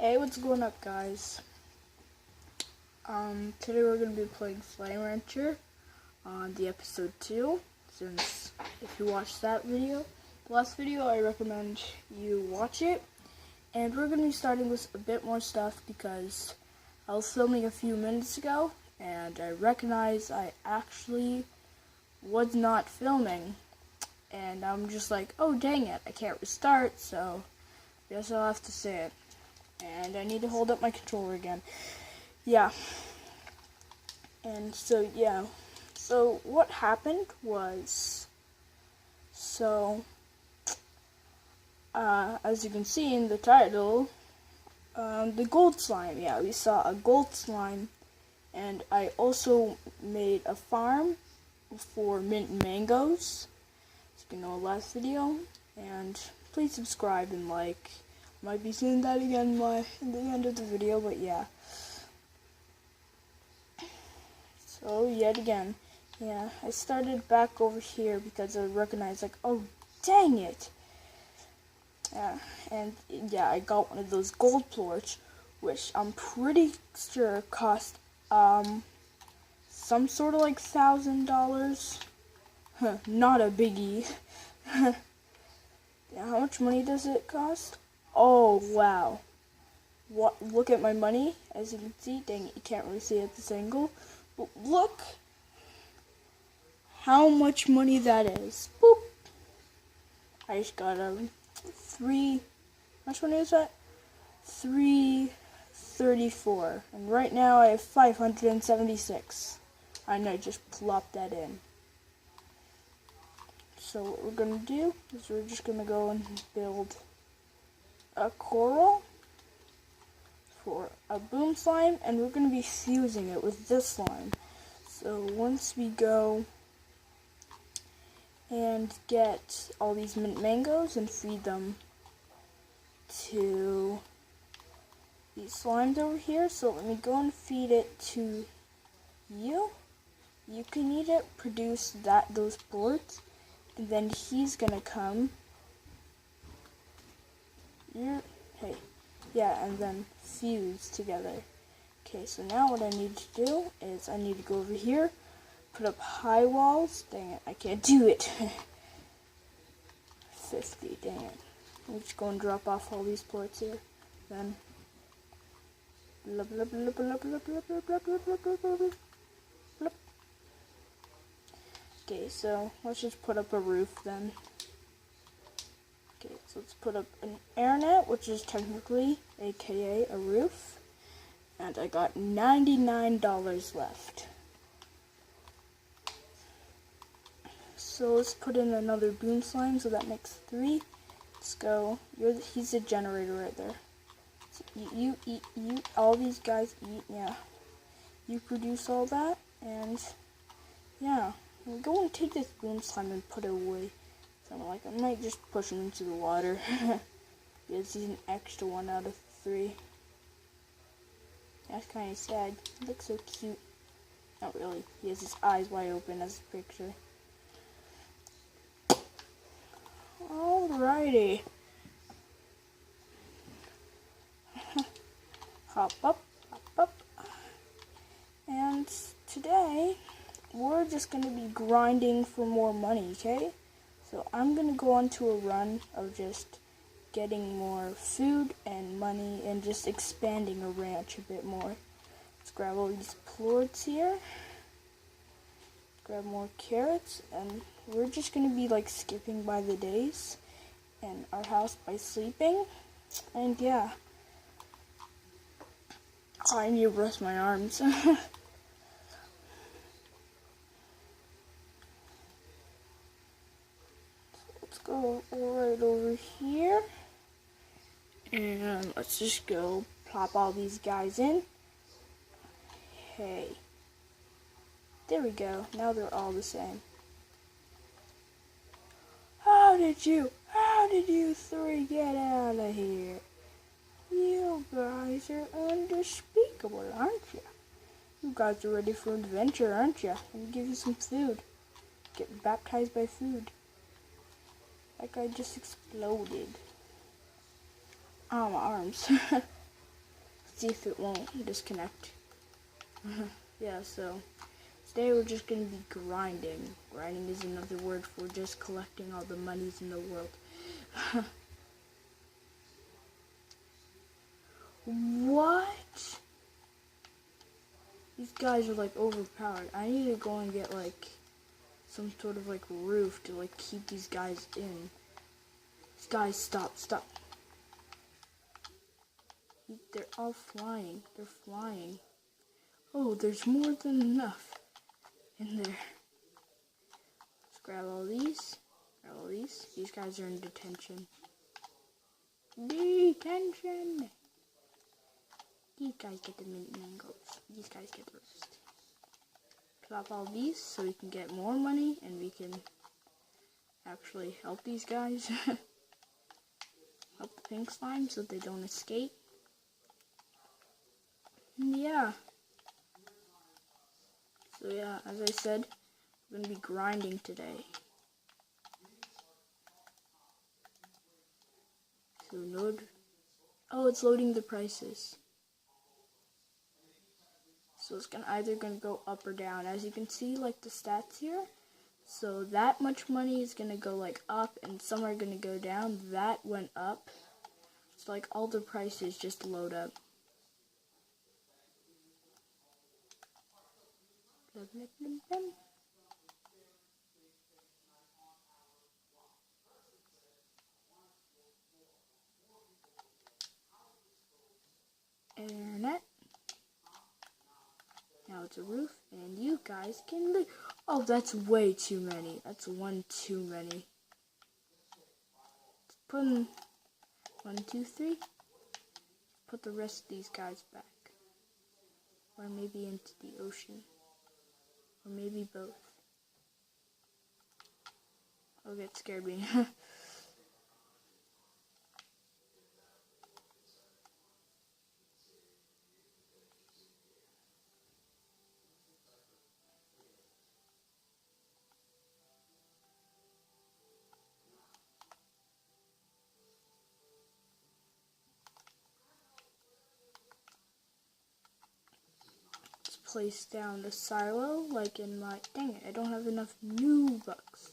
Hey, what's going up, guys? Today we're going to be playing Slime Rancher on the episode 2, since if you watched that video, the last video, I recommend you watch it. And we're going to be starting with a bit more stuff because I was filming a few minutes ago, and I recognized I actually was not filming. And I'm just like, oh dang it, I can't restart, so I guess I'll have to say it. And I need to hold up my controller again. Yeah. And so, yeah. So, what happened was, as you can see in the title, the gold slime. Yeah, we saw a gold slime. And I also made a farm for mint mangoes. As you can know, last video. And please subscribe and like. Might be seeing that again in the end of the video, but yeah. So, yet again, yeah, I started back over here because I recognized, like, oh, dang it. Yeah, and yeah, I got one of those gold plorts, which I'm pretty sure cost, some sort of like $1,000. Not a biggie. Yeah, how much money does it cost? Oh, wow. What? Look at my money, as you can see. Dang it, you can't really see it at this angle. But look how much money that is. Boop. I just got how much money is that? 334. And right now I have 576. And I just plopped that in. So what we're gonna do is we're just gonna go and build a coral for a boom slime, and we're going to be fusing it with this slime. So once we go and get all these mint mangoes and feed them to these slimes over here, so let me go and feed it to you. You can eat it, produce those boards, and then he's gonna come. Yeah, and then fuse together. Okay, so now what I need to do is I need to go over here, put up high walls. Dang it, I can't do it. 50, dang it. I'm just going to drop off all these plorts here. Then, blah, blah, blah, blah, blah, blah, blah, blah, blah, blah, blah, blah, blah. Okay, so let's just put up a roof then. Okay, so let's put up an air net, which is technically, aka a roof. And I got $99 left. So let's put in another boom slime, so that makes 3. Let's go. He's a generator right there. So you eat, all these guys eat, yeah. You produce all that, and yeah. I'm going to take this boom slime and put it away. So I'm like, I might just push him into the water. Because he's an extra 1 out of 3. That's kind of sad. He looks so cute. Not really. He has his eyes wide open as a picture. Alrighty. Hop up, hop up. And today, we're just going to be grinding for more money, okay? So I'm going to go on to a run of just getting more food and money and just expanding a ranch a bit more. Let's grab all these plorts here. Grab more carrots, and we're just going to be like skipping by the days in our house by sleeping. And yeah. Oh, I need to rest my arms. Let's go right over here. And let's just go plop all these guys in. Hey. There we go. Now they're all the same. How did you 3 get out of here? You guys are unspeakable, aren't you? You guys are ready for adventure, aren't you? Let me give you some food. Get baptized by food. That guy just exploded. Oh, my arms. see if it won't disconnect. Yeah, so today we're just going to be grinding. Grinding is another word for just collecting all the monies in the world. What? These guys are like overpowered. I need to go and get like some sort of like roof to like keep these guys in. These guys, stop. They're all flying. They're flying. Oh, there's more than enough in there. Let's grab all these. Grab all these. These guys are in detention. Detention! These guys get the mint mangoes. These guys get the rest. Drop all these so we can get more money and we can actually help these guys. Help the pink slime so they don't escape. And yeah. So yeah, as I said, we're going to be grinding today. So load. Oh, it's loading the prices. So it's either gonna go up or down. As you can see, like the stats here. So that much money is gonna go like up, and some are gonna go down. That went up. So like all the prices just load up. Internet. Now it's a roof, and you guys can live. Oh, that's way too many. That's one too many. Let's put in 1, 2, 3. Put the rest of these guys back. Or maybe into the ocean. Or maybe both. Oh, that scared me. Place down the silo like in my... Dang it, I don't have enough new bucks.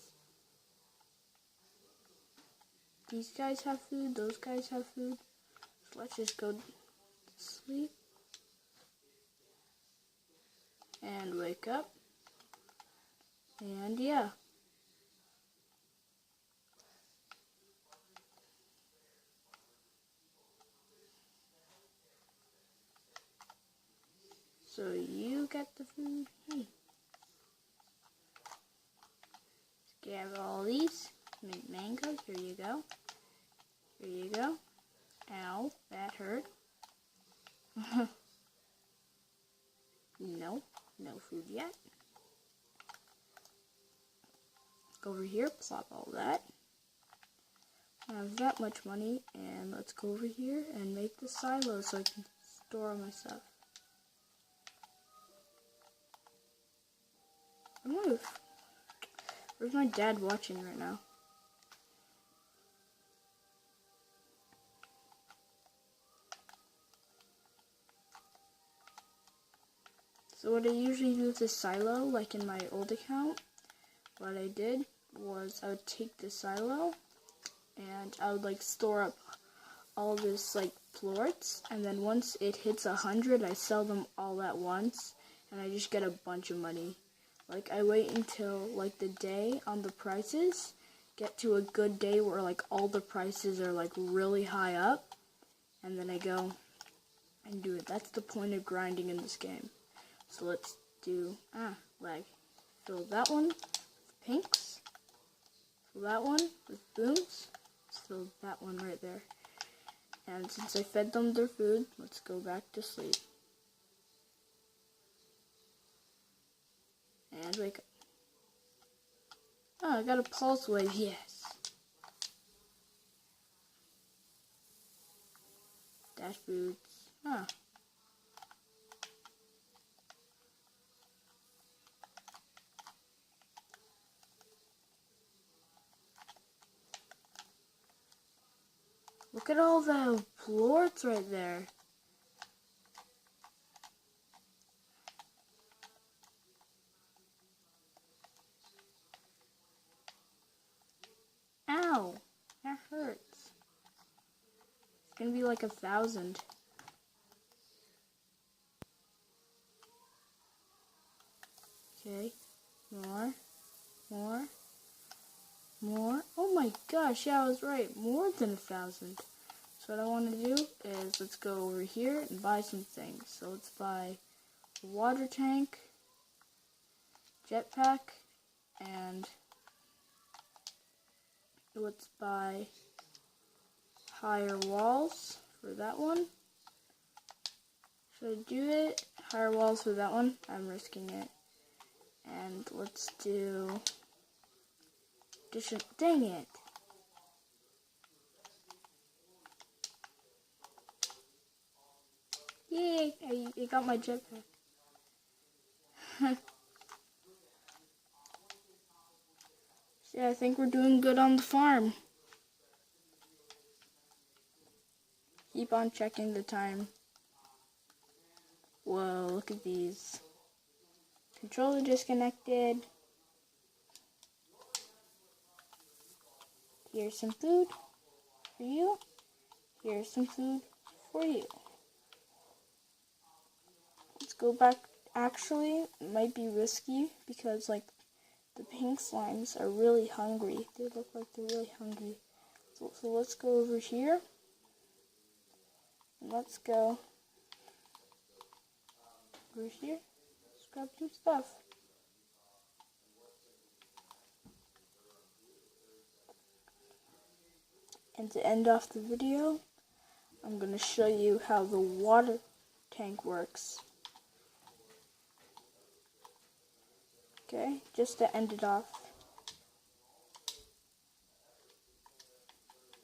These guys have food, those guys have food. So let's just go to sleep. And wake up. And yeah. So you get the food. Hey. Grab all these. Mint mango. Here you go. Here you go. Ow, that hurt. No food yet. Go over here, plop all that. I have that much money, and let's go over here and make the silo so I can store all my stuff. Where's my dad watching right now? So what I usually do with this silo, like in my old account, what I did was I would take the silo and I would like store up all this like plorts, and then once it hits 100, I sell them all at once, and I just get a bunch of money. Like I wait until like the day on the prices get to a good day where like all the prices are like really high up, and then I go and do it. That's the point of grinding in this game. So let's do lag. Fill that one with pinks. Fill that one with booms. Let's fill that one right there. And since I fed them their food, let's go back to sleep. And wake up. Oh, I got a pulse wave, yes. Dash foods. Look at all the plorts right there. gonna be like 1,000. Okay, more. Oh my gosh, yeah, I was right. More than 1,000. So what I want to do is let's go over here and buy some things. So let's buy a water tank, jetpack, and let's buy higher walls for that one. Should I do it? Higher walls for that one? I'm risking it. And let's do... Dang it. Yay, I got my jetpack. Yeah, I think we're doing good on the farm. Keep on checking the time. Whoa, look at these. Controller disconnected. Here's some food for you. Here's some food for you. Let's go back. Actually, it might be risky because like the pink slimes are really hungry. They look like they're really hungry. So let's go over here. And let's go over here. Let's grab some stuff. And to end off the video, I'm going to show you how the water tank works. Okay, just to end it off.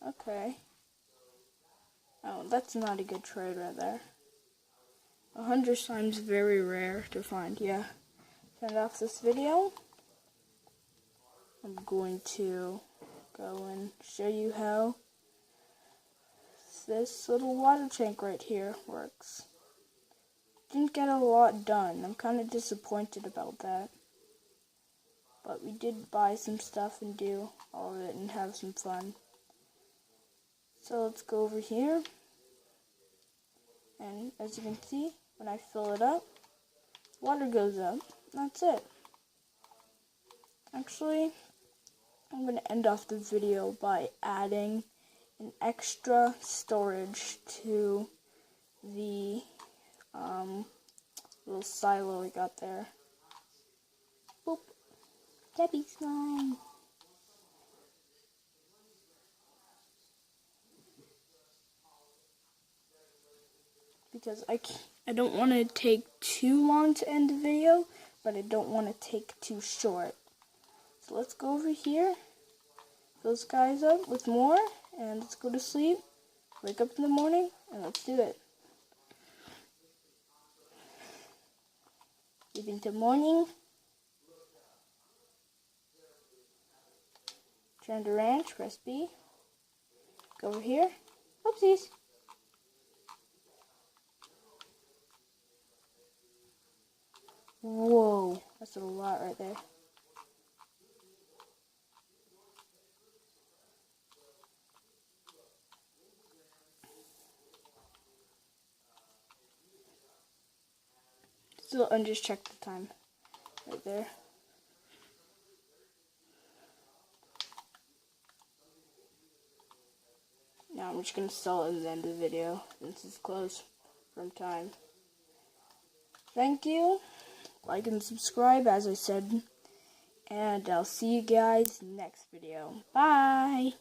Okay. Oh, that's not a good trade right there. 100 slimes very rare to find, yeah. To end off this video, I'm going to go and show you how this little water tank right here works. Didn't get a lot done. I'm kind of disappointed about that. But we did buy some stuff and do all of it and have some fun. So let's go over here. And as you can see, when I fill it up, water goes up. That's it. Actually, I'm going to end off the video by adding an extra storage to the little silo we got there. Boop. Debbie slime. Because I don't want to take too long to end the video, but I don't want to take too short. So let's go over here, fill those guys up with more, and let's go to sleep, wake up in the morning, and let's do it. Sleep into morning. Turn to ranch, press B. Go over here. Oopsies. Whoa, that's a lot right there. So and just check the time right there. Now I'm just gonna sell it at the end of the video since it's close from time. Thank you. Like and subscribe as I said. And I'll see you guys next video. Bye!